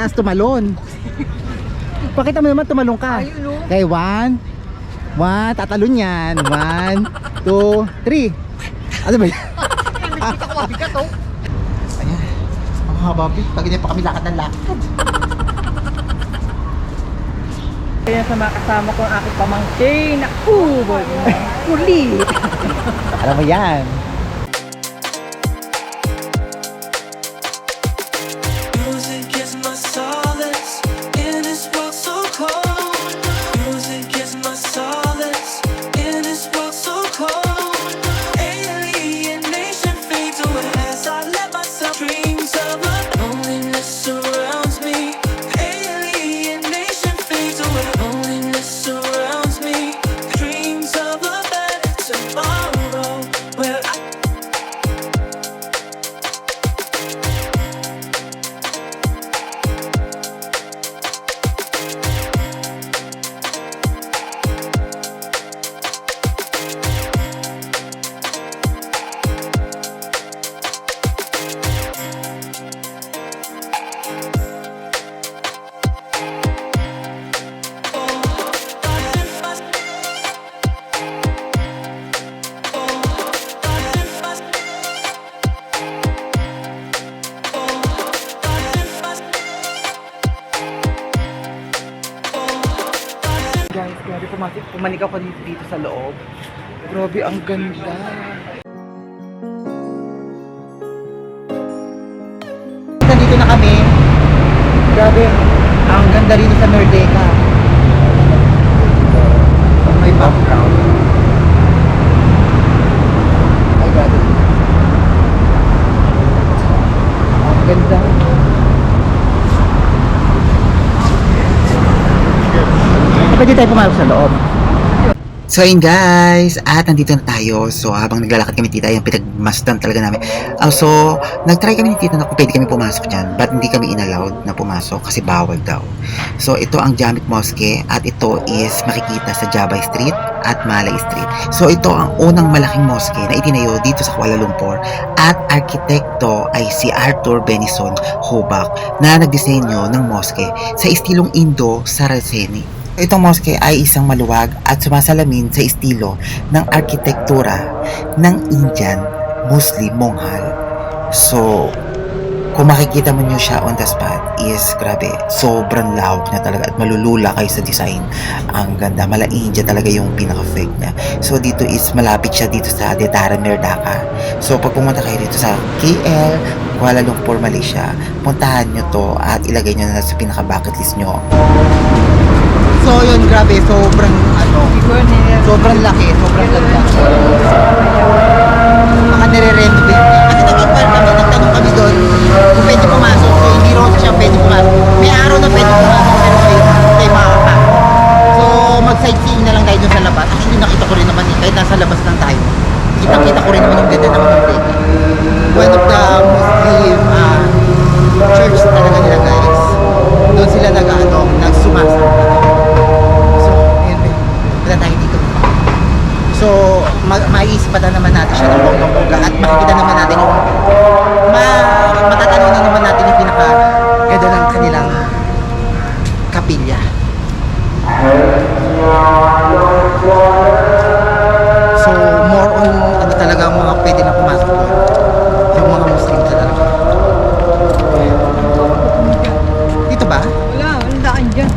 taas tumalon. Pakita mo naman tumalon ka. Okay, 1, tatalon yan. 1, 2, 3. Ano ba yan? Ayan. Ang haba, pag ganyan pa kami lakad ng lakad. Kaya sa mga kasama ko ang aking pamangkin. Naku, kulit. Alam mo yan. Music is my solace in this world so cold. Music is my solace in this world so cold. Alienation fades away as I let myself dreams of a loneliness surrounds me. Alienation fades away. Loneliness surrounds me. Dreams of a better tomorrow where I Guys, grabe pumalik ako dito sa loob. Grabe, ang ganda. Nandito na kami. Grabe. Ang ganda rito sa Merdeka. May background. Ay, grabe. Ang ganda. Pwede tayo pumasok sa loob. So ayun guys, at nandito na tayo. So habang naglalakad kami tita, yung pinagmasdan talaga namin. So nagtry kami ni tita na kung pwede kami pumasok dyan, but hindi kami inallowed na pumasok kasi bawal daw. So ito ang Jamek Mosque at ito is makikita sa Jabay Street at Malay Street. So ito ang unang malaking mosque na itinayo dito sa Kuala Lumpur at arkitekto ay si Arthur Benison Hobak na nagdisenyo ng mosque sa estilong Indo-Saraceni. Itong mosque ay isang maluwag at sumasalamin sa estilo ng arkitektura ng Indian Muslim Monghal. So, kung makikita mo nyo siya on the spot is grabe, sobrang lawak niya talaga at malulula kayo sa design. Ang ganda, mala India talaga yung pinaka-fake niya. So, dito is malapit siya dito sa Dataran Merdeka. So, pag pumunta kayo dito sa KL, Kuala Lumpur, Malaysia, puntahan nyo to at ilagay nyo na sa pinaka-bucket list nyo. So yun, grabe, sobrang sobrang laki, sobrang ganda. Baka nire-renovate niya. Kasi nagtanong kami doon kung pwede pumasok. So hindi raw siya pwede pumasok. May araw na pwede pumasok pero may makakapasok. So mag-sightseeing na lang tayo doon sa labas. Actually nakita ko rin naman kahit nasa labas lang tayo. Kita ko rin naman yung ganda ng Merdeka. One of the Muslim church talaga nila guys. Doon sila nagsumasama. Wala tayo dito. So, maiisipan naman natin siya ng bonggang-bongga at makikita naman natin yung matatanaw na naman natin yung pinaka-ganda ng kanilang kapilya. So, more on ano talaga ang mga pwede na pumasok doon. Yung mga Muslim talaga. Dito ba? Wala, walang daan dyan.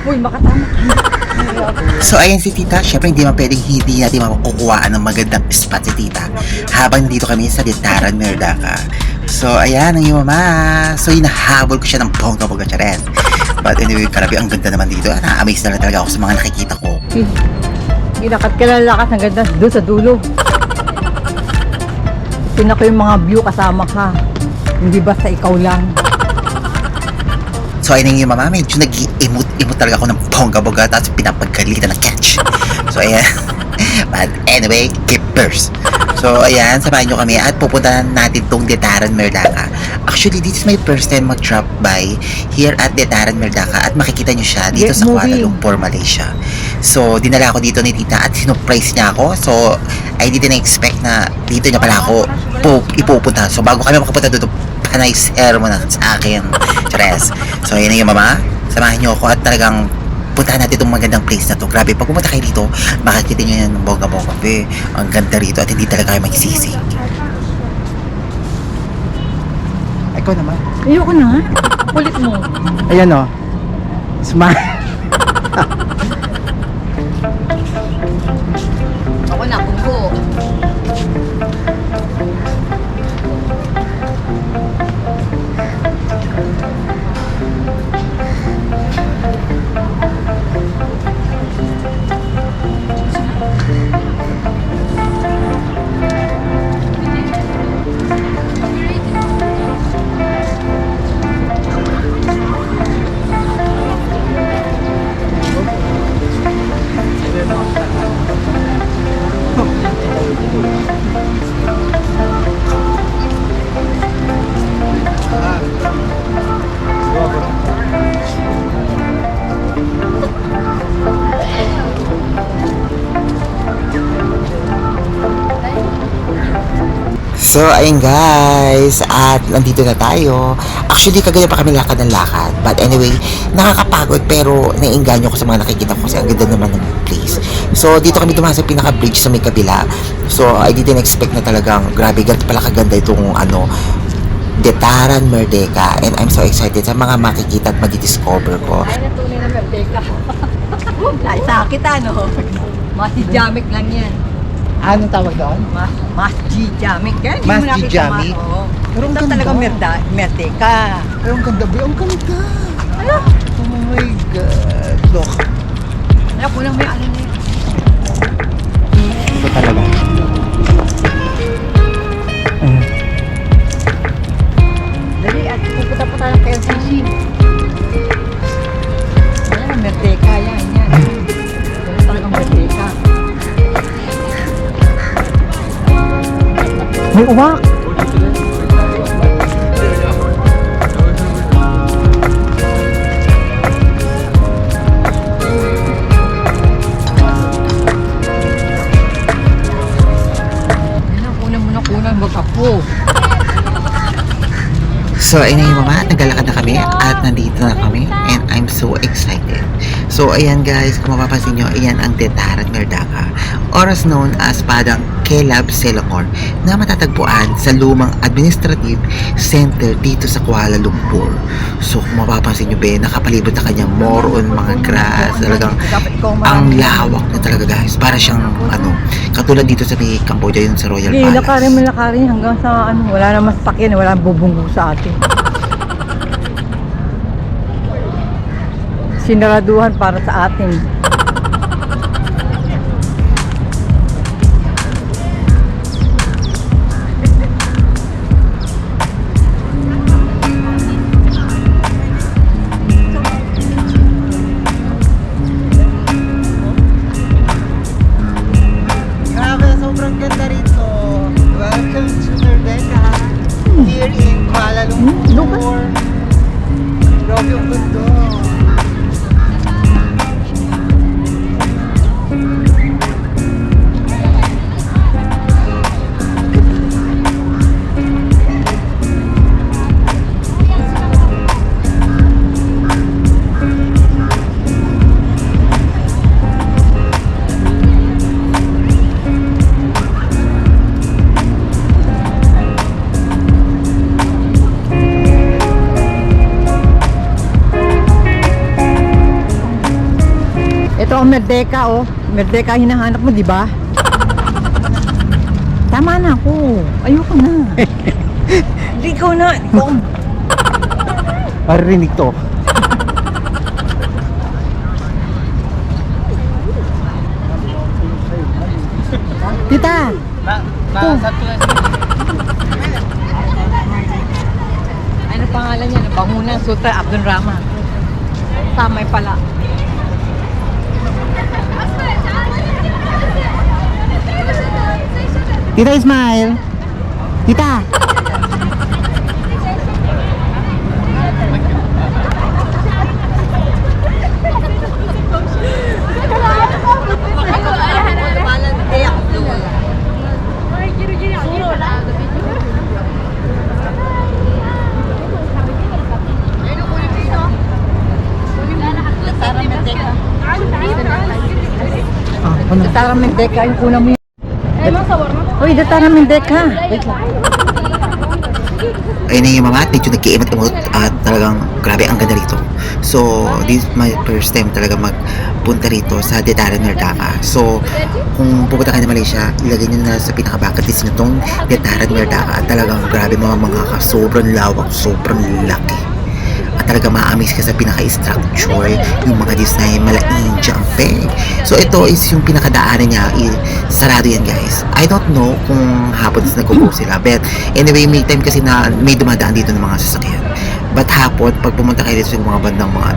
Uy, makatama. So ayan si tita, syempre hindi pwedeng hindi natin makukuhaan ng magandang spot si tita habang dito kami sa Dataran Merdeka. So ayan ang iyong mama. So hinahabol ko siya ng bongga-bongga siya rin. But anyway, grabe ang ganda naman dito. Na-amaze na lang talaga ako sa mga nakikita ko. Ginakat ka lang lakas ng ganda doon sa dulo. Tingnan ko yung mga view kasama ka. Hindi basta ikaw lang. So, ayun yung mama, medyo nag-i-emote talaga ako ng bongga-bongga tapos pinapagalitan na catch. So, ayan. But anyway, keepers. So, ayan, samahan nyo kami at pupuntahan natin tong Detaran Merdaca. Actually, this is my first time mag-drop by here at Detaran Merdaca at makikita nyo siya dito sa Kuala Lumpur, Malaysia. So, dinala ako dito ni tita at sinurprise niya ako. So, I didn't expect na dito niya pala ako ipupunta. So, bago kami makapunta dito, panay share mo na sa akin. Tres. So, yun na yung mama. Samahan nyo ako at talagang puntahan natin itong magandang place na to. Grabe, pag pumunta kayo dito, makikita nyo yan ng bongga-bongga. Ang ganda rito at hindi talaga kayo magsisi. Ikaw naman. Ayoko na. Kulit mo. Ayan o. Smile. Ako na, punggo. So, ayun guys, at nandito na tayo. Actually, kagaya pa kami lakad ng lakad. But anyway, nakakapagod pero naiinganyo ko sa mga nakikita ko kasi ang ganda naman ng place. So, dito kami dumaan sa pinaka-bridge sa may kabila. So, I didn't expect na talagang grabe, ganito pala kaganda itong Detaran Merdaca. And I'm so excited sa mga makikita at madidiscover ko. Ay, natunay na Merdeka. Ay, sakit ano. Masjid-jamik lang yan. Anong tawag doon? Masjid-jamik. Kaya hindi mo Masjid nakita Jamik? Oo. Pero ang Ito ganda. talaga Merdeka. Pero ang ganda, ang ganda. Ano? Oh my God. Look. Alam ko lang may ano na yun. Ito talaga. Dali, at pupunta pa tayo kay LCC. Ayan, Merdeka yan. Yan talagang Merdeka. May uwak. Kunan mag-apo. So, ayun na yung mama, naglalakad na kami at nandito na kami and I'm so excited. So, ayan guys, kung mapapansin nyo, ayan ang Detaran Merdaca, oras known as Padang Kelab Selangor, na matatagpuan sa lumang administrative center dito sa Kuala Lumpur. So, kung mapapansin nyo, nakapalibot na kanya more on mga grass, talagang ang lawak na talaga guys. Para siyang, katulad dito sa may Cambodia yun sa Royal Hindi, Palace. lakarin hanggang sa wala na masakyan, wala bubunggo sa atin. Sinaraduhan para sa atin. Grabe, sobrang ganda rito. Welcome to Merdaca. Here in Kuala Lumpur. Grabe ang ganda. Ito ang Merdeka, oh. Merdeka hinahanap mo, di ba? Tama na ako. Ayoko na. Hindi ikaw na. Ikaw. Marinig to. Tita. Ano pangalan niya? Bangunan Sultan Abdul Rahman. Tamay pala. Tita Ismail! Tita! Datara Mendeka yung kuna mo. Uy, Datara Mendeka. Wait lang. Ayun na yung mga at medyo nagkiimot-imot at talagang grabe ang ganda rito. So, this is my first time talaga magpunta rito sa Dataran Merdaka. So, kung pupunta kayo ng Malaysia, ilagay nyo na sa pinaka-bucket list nyo tong Dataran Merdaka. At talagang grabe mga sobrang lawak, sobrang laki. At talaga ma-amaze ka sa pinaka-structure, yung mga design, mala-India ang peg. So, ito is yung pinakadaanan niya, sarado yan guys. I don't know kung hapon is nag-go sila, but anyway, may time kasi na may dumadaan dito ng mga sasakyan. But hapon, pag pumunta kayo dito sa mga bandang mga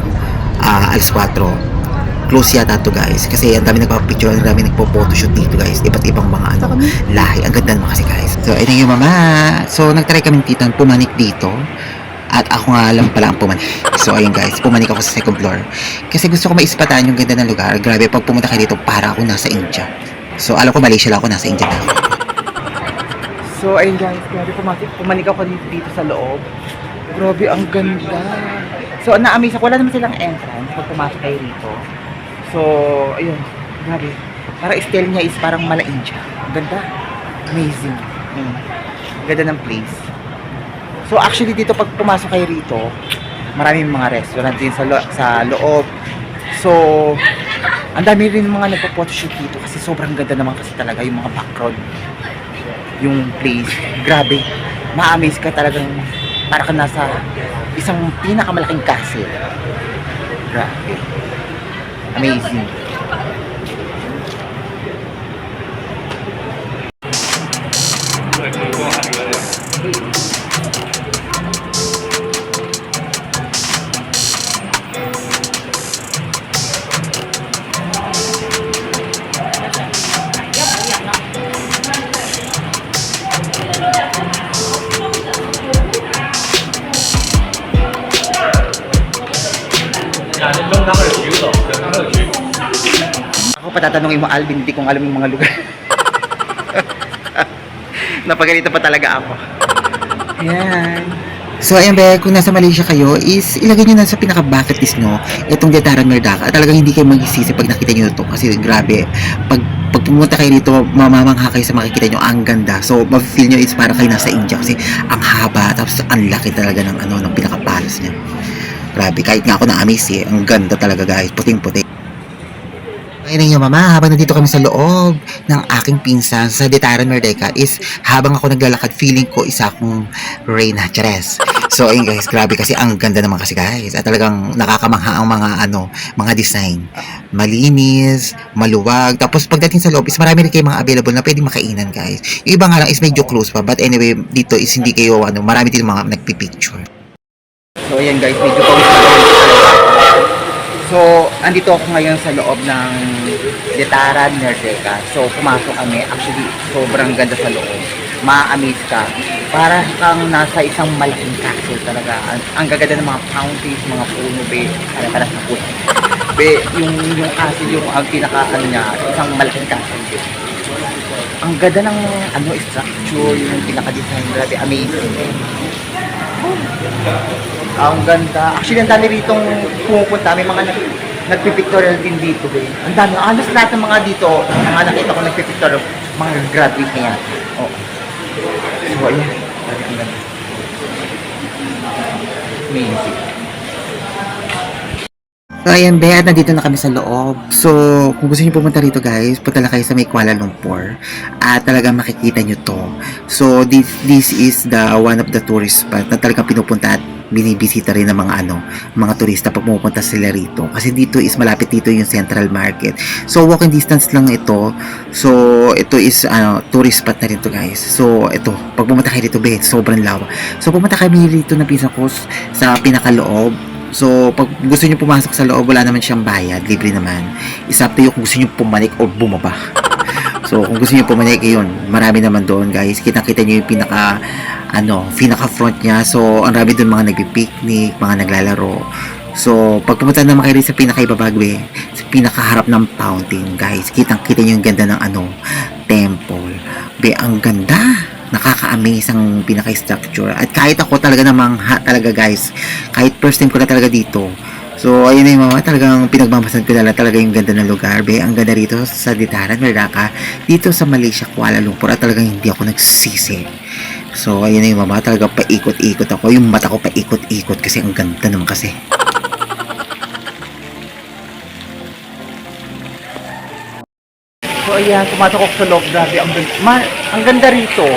alas 4, close yata to guys, kasi ang dami nagpapapicture, ang dami nagpo-photoshoot dito guys, iba't ibang mga lahi, ang ganda naman kasi guys. So, ito yung mama. So, nagtry kami titang pumanik dito. At ako nga lang pala ang pumanik. So ayun guys, pumanik ako sa second floor. Kasi gusto ko maispatan yung ganda ng lugar. Grabe, pag pumunta kayo dito, para ako nasa India. So alam ko Malaysia lang ako, nasa India na ako. So, ayun guys, grabe pumanik ako dito sa loob. Grabe, ang ganda. So, na-amaze ako. Wala naman silang entrance pag pumasok kayo rito. So, ayun, grabe. Parang style niya is parang mala-India. Ang ganda. Amazing. Ganda ng place. So, actually dito pag pumasok kayo rito, maraming mga restaurant din sa loob. So, ang dami rin mga nagpo-photoshoot dito kasi sobrang ganda naman kasi talaga yung mga background. Yung place, grabe. Ma-amaze ka talagang para ka nasa isang pinakamalaking castle. Grabe. Amazing. Ako patatanungin mo, Alvin, hindi kong alam yung mga lugar. Napaganito pa talaga ako. Ayan. So ayun be, kung nasa Malaysia kayo, is ilagay nyo na sa pinaka-bucket list nyo itong Dataran Merdaka. Talagang hindi kayo magsisisi pag nakita nyo ito kasi grabe. Pag pumunta kayo dito, mamamangha kayo sa makikita nyo, ang ganda. So ma-feel nyo is para kayo nasa India kasi ang haba, tapos ang laki talaga ng ng pinaka-palace niya. Grabe, kahit nga ako na-amaze eh. Ang ganda talaga guys, puting-puting. Ayun yung mama, habang nandito kami sa loob ng aking pinsan sa Dataran Merdeka is habang ako naglalakad, feeling ko isa akong Reyna Chares. So ayun guys, grabe kasi ang ganda naman kasi guys. At talagang nakakamangha ang mga design. Malinis, maluwag. Tapos pagdating sa loob is marami rin kayong mga available na pwedeng makainan guys. Yung iba nga lang is medyo close pa. But anyway, dito is hindi kayo marami din mga nagpipicture. So ayan guys, medyo pawis na lang. So, andito ako ngayon sa loob ng Dataran Merdeka. So, pumasok kami. Actually, sobrang ganda sa loob. Ma-amaze ka. Para kang nasa isang malaking castle talaga. Ang gaganda ng mga fountains, mga puno, para sa puno. Yung castle, yung ang pinaka, niya, isang malaking castle. Ang ganda ng, structure, yung pinaka-design. Grabe, amazing. Ang ganda. Actually, ang dami ritong pumupunta. May mga nagpipictorial din dito. Ang dami. Halos lahat ng mga dito, mga nakita ko nagpipictorial, mga graduate na yan. Oh. So, ayan. Ang ganda. Amazing. So ayan be, at nandito na kami sa loob. So kung gusto niyo pumunta rito guys, punta lang kayo sa may Kuala Lumpur at talagang makikita nyo to. So this is the one of the tourist spot na talagang pinupunta at binibisita rin ng mga turista pag pumupunta sila rito. Kasi dito is malapit dito yung Central Market. So walking distance lang ito. So ito is tourist spot na rin to guys. So ito, pag pumunta kayo dito be, sobrang lawa. So pumunta kami rito na pinsan ko sa pinakaloob. So, pag gusto nyo pumasok sa loob, wala naman siyang bayad, libre naman. It's up to you kung gusto nyo pumanik o bumaba. So, kung gusto nyo pumanik, yun, marami naman doon, guys. Kita-kita nyo yung pinaka front niya. So, ang rami doon mga nagpi-picnic, mga naglalaro. So, pag pumunta naman kayo sa pinakaibabagwe, sa pinakaharap ng fountain, guys, kitang-kita nyo yung ganda ng temple. Be, ang ganda. Nakaka-amaze ang pinaka-structure. At kahit ako talaga namangha talaga, guys. Kahit first time ko na talaga dito. So, ayun na yung mga talagang pinagmamasan ko talaga yung ganda ng lugar. Be, ang ganda rito sa Dataran, Merdeka, dito sa Malaysia, Kuala Lumpur. At talagang hindi ako nagsisi. So, ayun na yung mga talagang paikot-ikot ako. Yung mata ko paikot-ikot kasi ang ganda naman kasi. So ayan, pumasok ako sa loob. Grabe, ang ganda rito.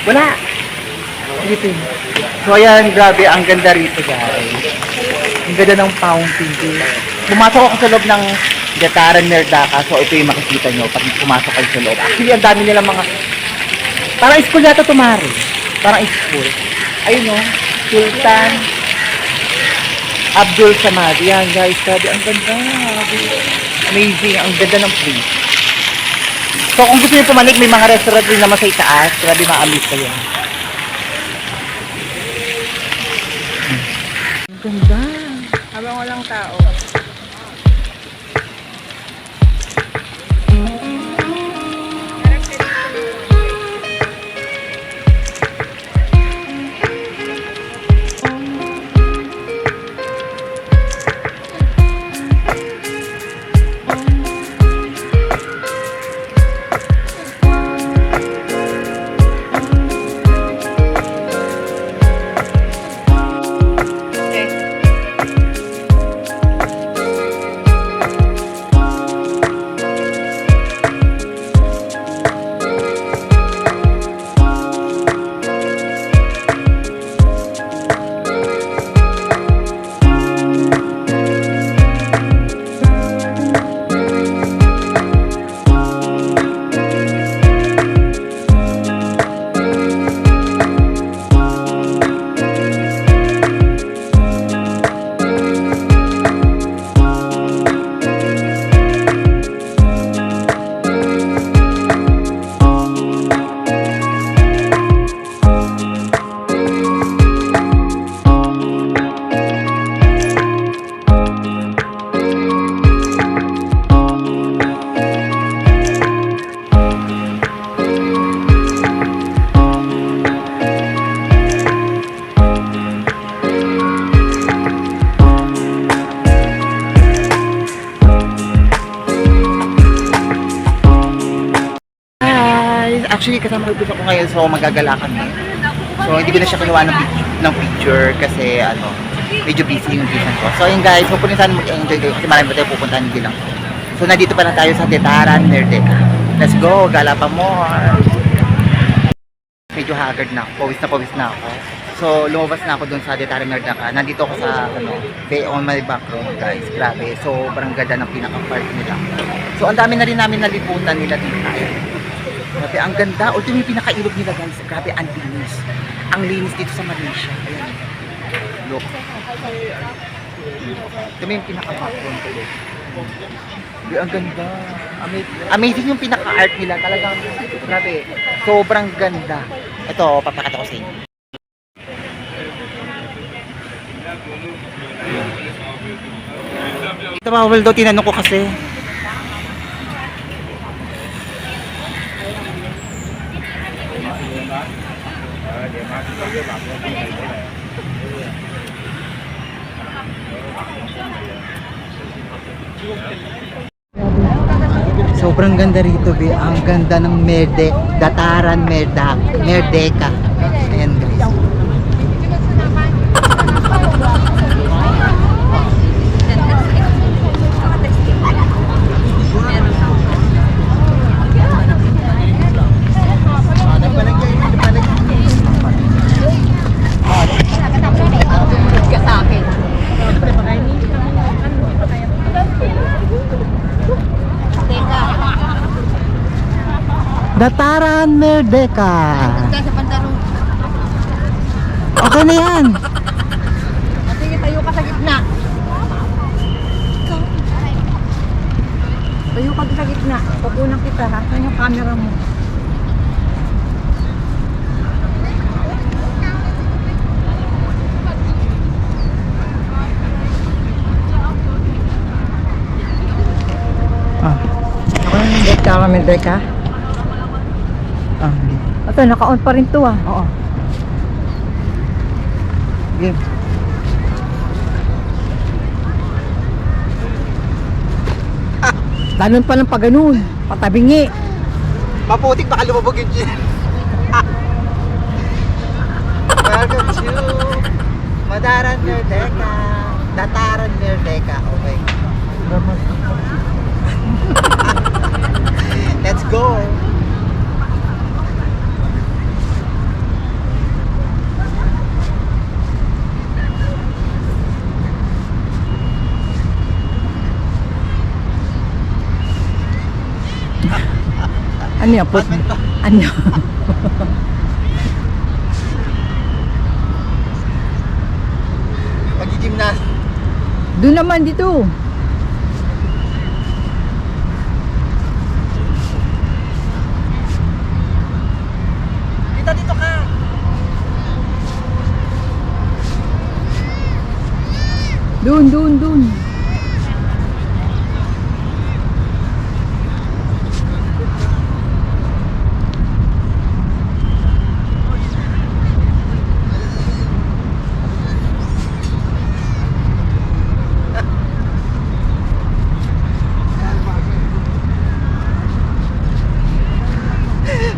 Wala. Dito. So ayan, grabe, ang ganda rito, guys. Ang ganda ng fountain. Pumasok ako sa loob ng Dataran, Merdeka. So ito yung makikita nyo pag pumasok kayo sa loob. Actually, ang dami nilang mga... Parang school yata tumari. Parang school. Ayun, no? Sultan Abdul Samad. Yan, guys. Grabe, ang ganda. Amazing. Ang ganda ng place. So kung gusto niyo pumanik, may mga restaurant rin naman sa itaas. Grabe, ma-amaze kayo. Ang ganda. Habang walang tao. Actually, kasama ko ako ngayon, so magagala kami. So, hindi ko na siya kinuha ng picture kasi, medyo busy yung season ko. So, yun guys, hopefully sana mag-enjoy kayo kasi marami pa tayo pupuntahan, hindi lang. So, nandito pa na tayo sa Dataran, Merdeka. Let's go, gala pa more! Medyo haggard na ako, pawis na ako. So, lumabas na ako dun sa Dataran, Merdeka. Nandito ako sa, Bay on my background, guys. Grabe, sobrang ganda ng pinaka-park nila. So, ang dami na rin namin naliputan nila dito. Grabe, ang ganda. O, ito yung pinaka-ilog nila, guys. Grabe, ang linis. Ang linis dito sa Malaysia. Ayan. Look. Ito yung pinaka-background ko. Grabe, ang ganda. Amazing yung pinaka-art nila. Talagang, grabe. Sobrang ganda. Ito, papakita ko sa inyo. Ito mga Waldo, tinanong ko kasi. Sobrang ganda rito, be. Ang ganda ng Dataran Merdeka. Ayan, guys. Dataran Merdeka. Okay na yan. Sige, tayo ka sa gitna. ako sa gitna. Papunan kita ha. Saan yung camera mo? Ako na yung deka kami deka. Ito, naka-on pa rin to ah. Oo. Game. Ganun pa lang pa ganun. Patabingi. Maputik, baka lumabog yung gin. Welcome to Madaran Merdeka. Dataran Merdeka. Okay. Let's go. Ano yan? Ano? Pag-gymnast. Doon naman dito. Dito ka. Doon.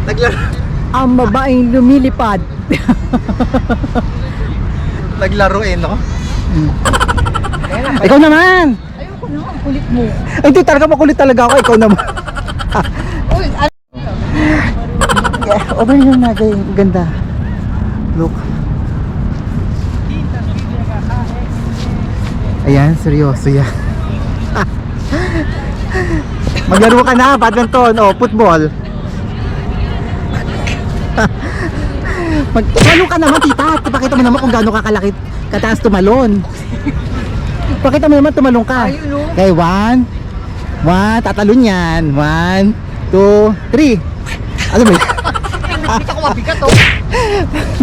Naglaro. Ang babaeng lumilipad. Naglaro no? Ikaw naman! Ayoko na, ang kulit mo. Ay, hindi talaga makulit talaga ako. Ikaw naman. Uy, Over yung nagay. Ganda. Look. Ayan, seryoso yan. Maglaro ka na, badminton o football. Tumalon ka naman, tita. Pakita mo naman kung gaano kakalaki kataas tumalon. Pakita mo naman tumalon ka. Okay, 1, tatalon yan. 1, 2, 3. Ano ba yun? Kita ko mabigat to.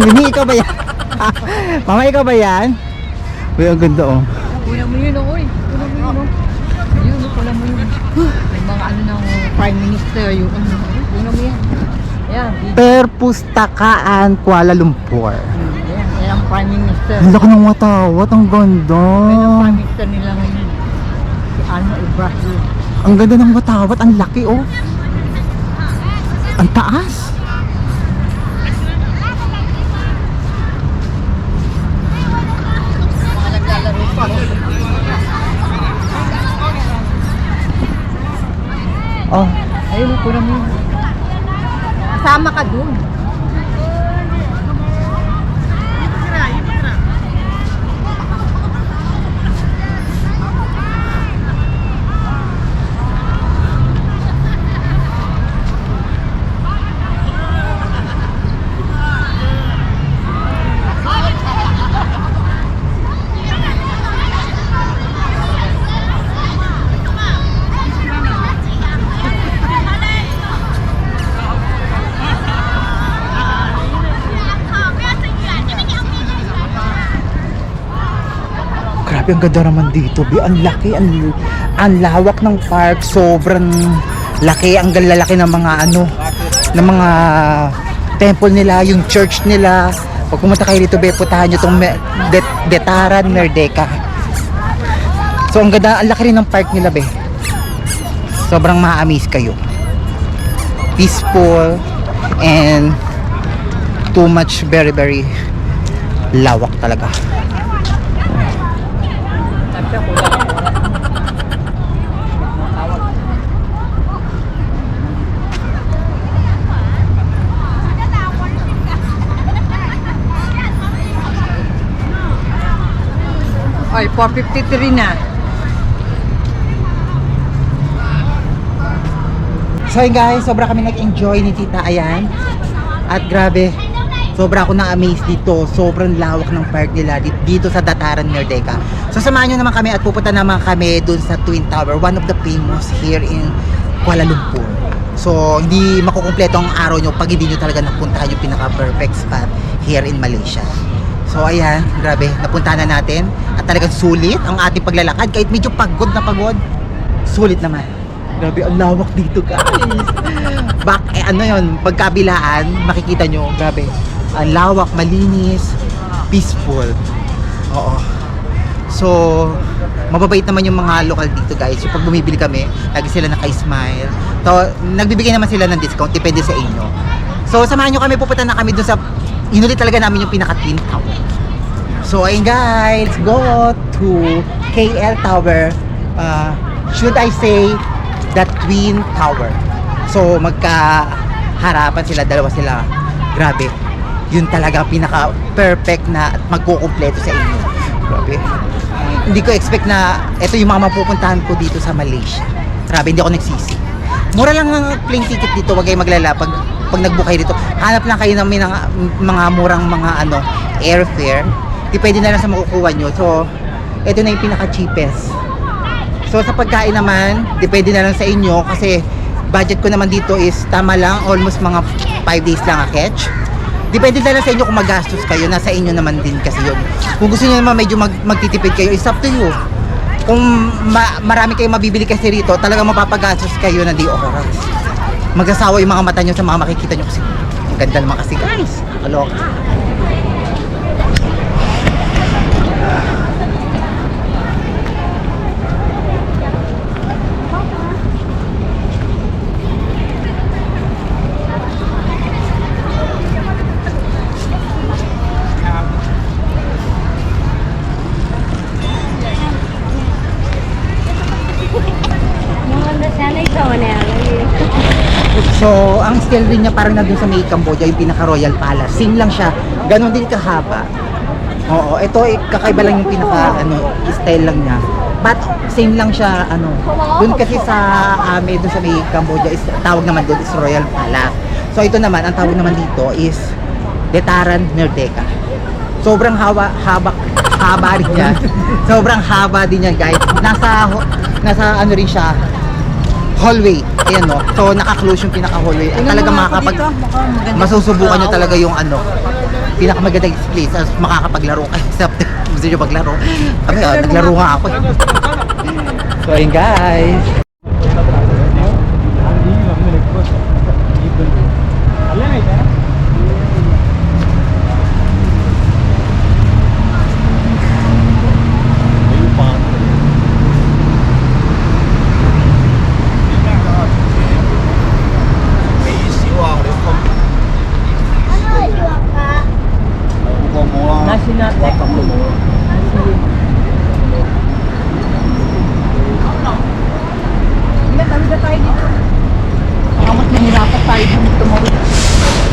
Mimi, ikaw ba yan? Mama, ikaw ba yan? Uy, ang ganda oh. Kulang mo yun, oy. Kulang mo yun, oh. Ayun, kulang mo yun. May mga ano ng Prime Minister, yung ano. Kulang mo yan. Ayan, Perpustakaan, Kuala Lumpur. Ayan ang Prime Minister. Ang laki ng watawat, ang ganda. Ayan ang Prime Minister nila ngayon. Si Ano Ibrahim. Ang ganda ng watawat, ang laki oh. Ang taas. Mga naglalaro pa. Oh, Ayun, kulang mo yun. Kasama ka dun. grabe, ang ganda naman dito. Ang laki, ang lawak ng park. Sobrang laki, ang lalaki ng mga ano, ng mga temple nila, yung church nila. Pag pumunta kayo dito, puntahan nyo itong Dataran Merdeka. So ang ganda, ang laki rin ng park nila, be. Sobrang ma-amaze kayo. Peaceful and too much, very very lawak talaga. Ay, 4:53 na. So yun guys, sobra kami nag-enjoy ni Tita, ayan. At grabe, sobra ako na-amaze dito. Sobrang lawak ng park nila dito sa Dataran Merdeka. So samahan nyo naman kami at pupunta naman kami dun sa Twin Tower, one of the famous here in Kuala Lumpur. So, hindi makukumpleto ang araw nyo pag hindi nyo talaga napuntahan yung pinaka-perfect spot here in Malaysia. So, ayan, grabe, napuntahan na natin at talagang sulit ang ating paglalakad kahit medyo pagod na pagod. Sulit naman. Grabe, ang lawak dito, guys. Ano yun, pagkabilaan, makikita nyo, grabe. Ang lawak, malinis, peaceful. Oo. So, mababait naman yung mga local dito, guys. Yung pag bumibili kami, lagi sila naka-smile. So, nagbibigay naman sila ng discount, depende sa inyo. So, samahan nyo kami, pupunta na kami dun sa, inulit talaga namin yung pinaka-Twin Tower. So, ayun guys, go to KL Tower. Should I say, the Twin Tower. So, magkaharapan sila, dalawa sila. Grabe. Yun talaga pinaka-perfect na at magkukumpleto sa inyo. Grabe. Hindi ko expect na ito yung mga mapupuntahan ko dito sa Malaysia. Grabe, hindi ako nagsisi. Mura lang ang plane ticket dito, wag kayong maglala pag nag-book kayo dito. Hanap lang kayo ng mga murang mga airfare. Depende na lang sa makukuha nyo. So, ito na yung pinaka-cheapest. So, sa pagkain naman, depende na lang sa inyo kasi budget ko naman dito is tama lang, almost mga 5 days lang a catch. Depende na lang sa inyo kung magastos kayo, nasa inyo naman din kasi yun. Kung gusto niyo naman medyo magtitipid kayo, it's up to you. Kung marami kayong mabibili kasi rito, talagang mapapagastos kayo na di oras. Magsasawa yung mga mata nyo sa mga makikita nyo kasi ang ganda naman kasi guys. Kaloka. So, ang style din niya parang nandun sa may Cambodia, yung pinaka-Royal Palace. Same lang siya. Ganon din kahaba. Oo, ito kakaiba lang yung style lang niya. But same lang siya, dun kasi sa dun sa may Cambodia is tawag naman dun is Royal Palace. So, ito naman, ang tawag naman dito is Dataran Merdeka. Sobrang haba rin niya. Sobrang haba din niya, guys. Nasa rin siya, hallway. Ayan, no. So, naka-close yung pinaka-hallway. Talagang masusubukan nyo talaga yung pinakamagandang place as makakapaglaro kayo. Gusto nyo maglaro? Kami, naglaro nga ako. So, ayun guys.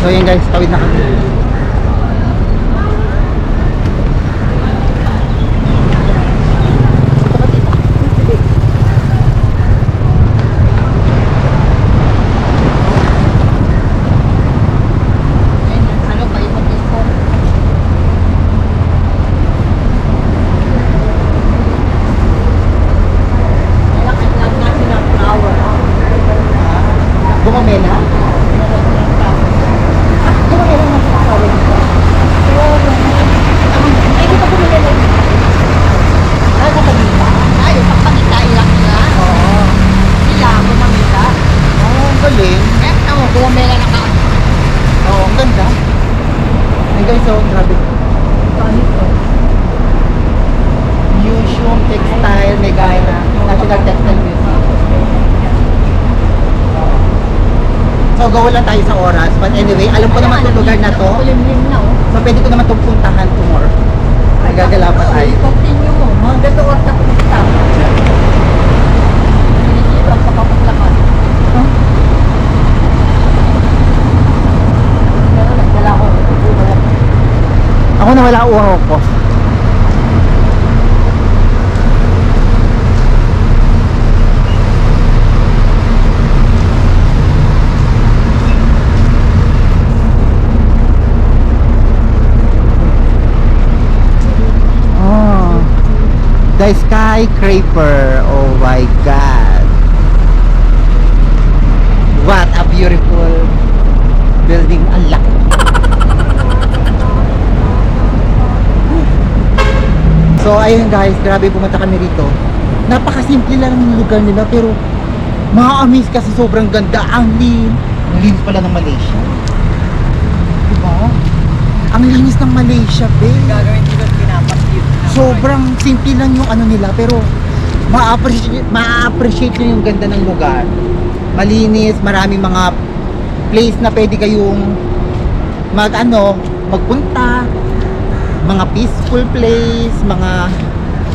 So yun guys, tawid na kami. Bumamela? So, go lang tayo sa oras. But anyway, alam ko naman itong lugar na to. So, pwede ko naman itong puntahan tomorrow. Nagagala pa tayo. Continue mo. Hanggang doon sa punta. Dito ang papapaglakad. Ako na wala uhaw ko. The skyscraper, oh my god. beautiful building. Ang laki. So ayun guys, grabe pumunta kami rito. Napakasimple lang ng lugar nila pero ma-amaze kasi sobrang ganda. Ang linis pala ng Malaysia. Diba? Ang linis ng Malaysia, babe. Gagawin dito pinapasit. Sobrang simple lang yung ano nila pero ma-appreciate nyo yung ganda ng lugar. Malinis, maraming mga place na pwede kayong magpunta, mga peaceful place, mga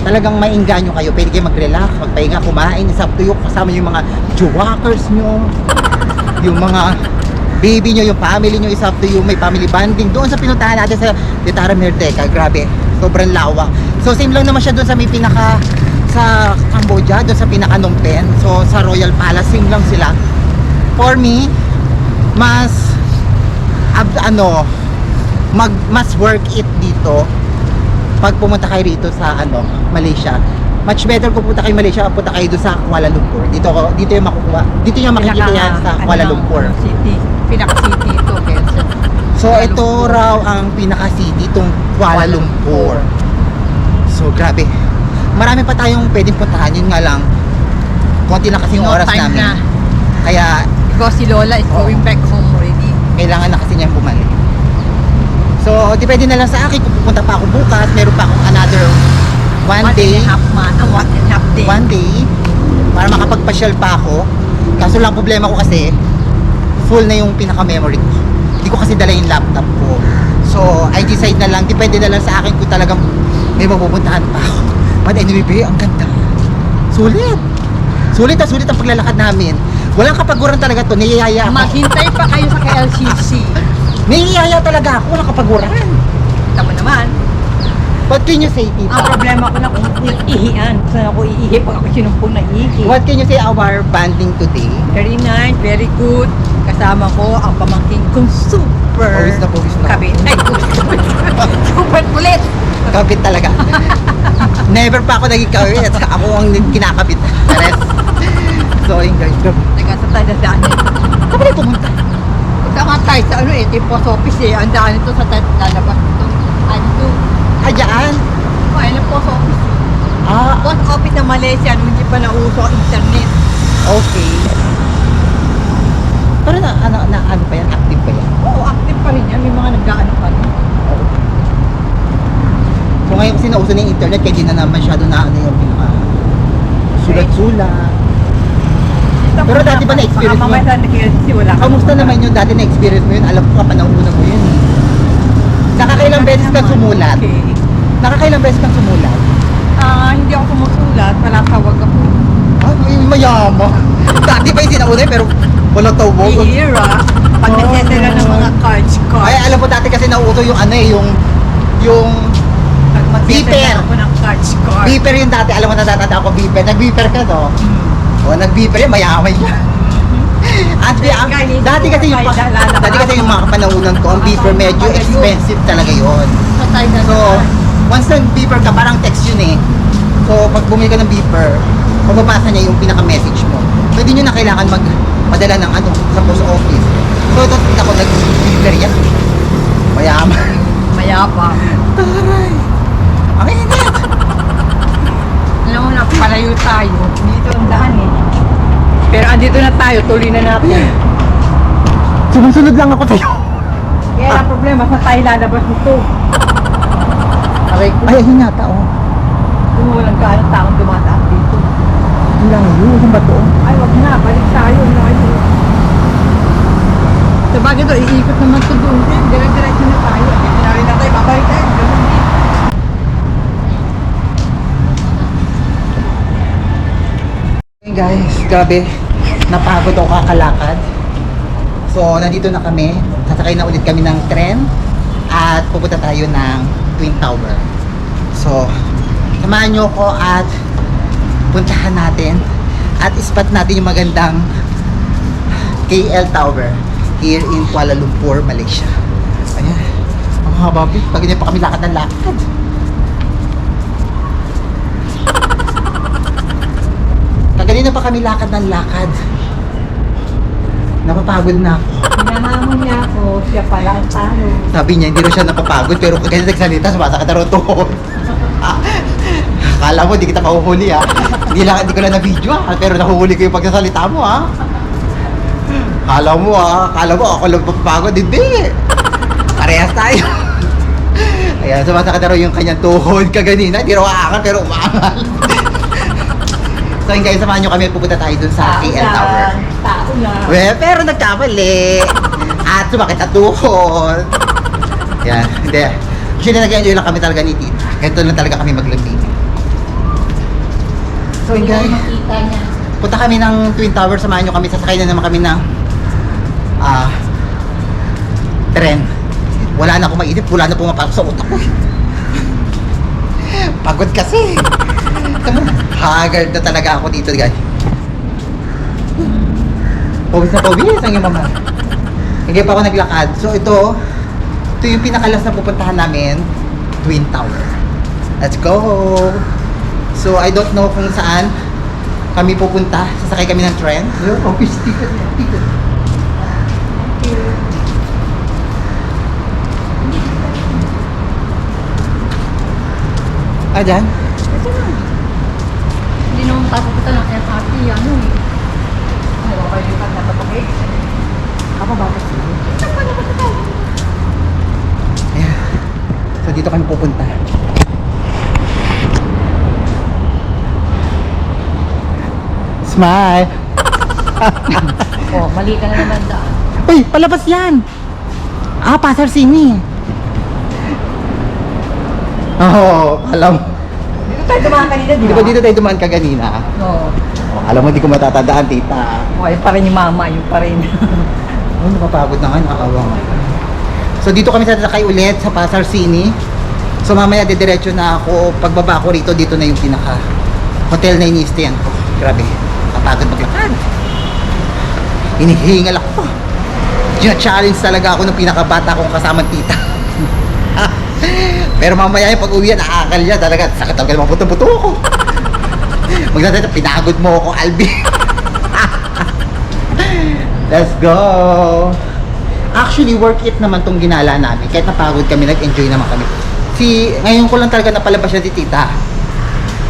talagang maingganyo kayo. Pwede kayo mag-relax, magpahinga, kumain, it's up to you, kasama yung mga jowakers nyo, yung mga baby nyo, yung family nyo, it's up to you. May family bonding doon sa pinuntahan natin sa Detara Merdeka. Grabe, sobrang lawak. So same lang naman siya doon sa may pinaka sa Cambodia, doon sa pinaka Phnom Penh. So sa Royal Palace, same lang sila. For me, mas mas worth it dito pag pumunta kayo rito sa Malaysia. Much better kung pumunta kayo Malaysia, punta kayo doon sa Kuala Lumpur. Dito yung makukuha. Dito yung makikita yan sa Kuala Lumpur. City. Pinaka-city ito, Quezon. So ito raw ang pinaka-city, itong Kuala Lumpur. So grabe. Marami pa tayong pwedeng puntahan, yun nga lang konti na kasi yung No oras time namin. na. Kaya Because si Lola is going back home already. kailangan na kasi niyang bumalik. So, depende na lang sa akin kung pupunta pa ako bukas, meron pa akong another one day, 1.5 day. one day para makapagpasyal pa ako. Kaso lang problema ko kasi full na yung pinaka-memory ko. Hindi ko kasi dala yung laptop ko. So, I decide na lang, depende na lang sa akin kung talagang may mapupuntahan pa ako. But anyway, babe, ang ganda. Sulit. Sulit ang paglalakad namin. Walang kapaguran talaga to. Niyayaya ako. Maghintay pa kayo sa KLCC. Niyayaya talaga ako. Walang kapaguran. Tama naman. What can you say, Ang tita? problema ko na kung ihian. Saan ako iihi pag ako sinumpong na ihi. What can you say our banding today? Very nice, very good. Kasama ko ang pamangking kong super Pawis na pawis na. kabit. Ay, super kulit. Kabit talaga. Never pa ako naging kabit. Ako ang kinakabit. Pares. So, yun guys. Nagkasa tayo sa daan nito. Saan ba tayo pumunta? Tama tayo sa post office eh. Ang daan nito sa lalabas nito. Ano? Ayaan. Ayun ang post office. Post office ng Malaysia nung hindi pa nauso ang internet. Okay. Pero ano pa yan? Active pa yan? Oo, active pa rin yan. May mga nag-ano pa rin. So ngayon kasi nauso na yung internet kaya di na masyado na yung pinaka sulat-sulat. Pero dati ba na-experience mo? Mamaya sa KLCC wala ka. Kamusta naman yun? Dati na-experience mo yun? Alam ko kapanahunan mo yun. Nakakailang beses kang sumulat? Okay. Nakakailang beses kang sumulat? Hindi ako sumusulat. Palatawag ako. Ay, mayaman. Dati ba yung sinaunay pero walang tawag? Bihira. Pag nagsesela ng mga cards. Ay, alam mo dati kasi nauuso yung yung Pag beeper. magsesela ako ng cards. beeper yung dati. Alam mo natatanda ako beeper. Nag-beeper ka to? O, nag-beeper yan, mayaman yan. At dati kasi yung mga kapanahunan ko, ang beeper medyo expensive talaga yun. So, once nag-beeper ka, parang text yun eh. So, pag bumili ka ng beeper, mababasa niya yung pinaka-message mo. So, hindi nyo na kailangan magpadala ng sa post office. So, ito, ako nag-beeper yan. Mayaman. Mayabang. Taray. Ang init. Alam mo na, palayo tayo. Dito ang daan eh. Pero andito na tayo, tuloy na natin. Sumusunod lang ako sa'yo. Kaya ang problema, sa tayo lalabas nito. Ay, ayun yata, oh. Kung walang gaano taong dumadaan dito. Ang layo, saan ba to? Ay, wag na, balik tayo. Layo. Sa bagay to, iikot naman to doon. Dire-diretso na tayo. Pinari na tayo, babalik tayo. Ganun din. Hey guys, grabe. Napagod ako kakalakad. So, nandito na kami. Sasakay na ulit kami ng tren. At pupunta tayo ng Twin Tower. So, samahan nyo ko at puntahan natin. At ispat natin yung magandang KL Tower here in Kuala Lumpur, Malaysia. Ayan. Ang haba, pag hindi pa kami lakad ng lakad. Kaganina pa kami lakad ng lakad. Napapagod na ako. Hinahamon niya ako, siya pala ang talo. Sabi niya, hindi rin siya napapagod, pero kasi nagsalita, sumasakit na rin tuhod. Akala mo, di kita mahuhuli ha. Hindi ko lang na-video ha, pero nahuhuli ko yung pagsasalita mo ha. Akala mo ako lang papagod, hindi. Parehas tayo. Ayan, sumasakit na rin yung kanyang tuhod kaganina, hindi rin aangal, pero umaangal. So yun guys, samahan nyo kami, pupunta tayo dun sa KL Tower. Tao na. Well, pero nagkamali. At sumakit na tuhod. Yan, hindi. Actually, nag-enjoy lang kami talaga ni Tita. Ganito lang talaga kami maglambing. So yun guys, Makita niya. punta kami ng Twin Tower, samahan nyo kami, sasakay na naman kami ng tren. Wala na akong mainip, wala na pumapasok sa utak ko. Pagod kasi. Haggard na talaga ako dito guys. Pawis na pawis ang yung mama. Hindi pa ako naglakad. So ito yung pinakalas na pupuntahan namin, Twin Tower. Let's go! So I don't know kung saan kami pupunta. Sasakay kami ng tren. Yung office ticket. Dyan? Ito na. Hindi naman papupunta ng MRT, ano eh. Ano ba kayo ka napapakit? Ako bakit sila? Saan pa naman ito? Ayan. So dito kami pupunta. Smile! Oh, mali ka na naman daan. Uy! Palabas yan! Pasar Sini! Oo, alam. Dito tayo dumaan kanina, Di ba dito tayo dumaan ka kanina? Oo. Alam mo, di ko matatandaan, tita. Oh, yun pa rin yung mama, yun pa rin. Oh, napapagod na nga, nakakawang. So dito kami sasakay ulit sa Pasar Sini. So mamaya didiretso na ako. Pagbaba ko rito, dito na yung pinaka hotel na ini-stayan ko. Grabe, kapagod maglakad. Hinihingal ako. Gina-challenge talaga ako ng pinakabata kong kasamang tita. Pero mamaya yung pag-uwi, nakakal niya talaga. Sakit ang mga buto-buto ako. Magdadata, pinagod mo ako, Albi. Let's go! Actually, worth it naman tong ginala namin. Kahit napagod kami, nag-enjoy naman kami. Ngayon ko lang talaga napalabas siya si tita.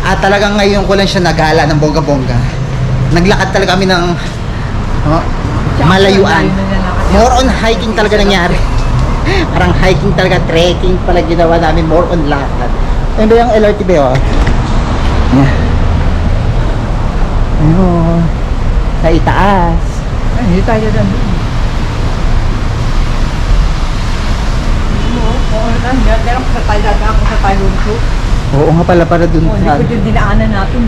At talagang ngayon ko lang siya nagala ng bongga-bongga. Naglakad talaga kami ng malayuan. More on hiking talaga nangyari. Parang hiking talaga, trekking pala ginawa namin, more on lakad. Ayun ba yung LRT ba yun? Yeah. Ayun. Sa itaas. Ay, hindi tayo doon. Oo, meron sa tayo ako sa tayo lunso. Oo nga pala para dun Oh, hindi sa... ko yung dinaanan natin.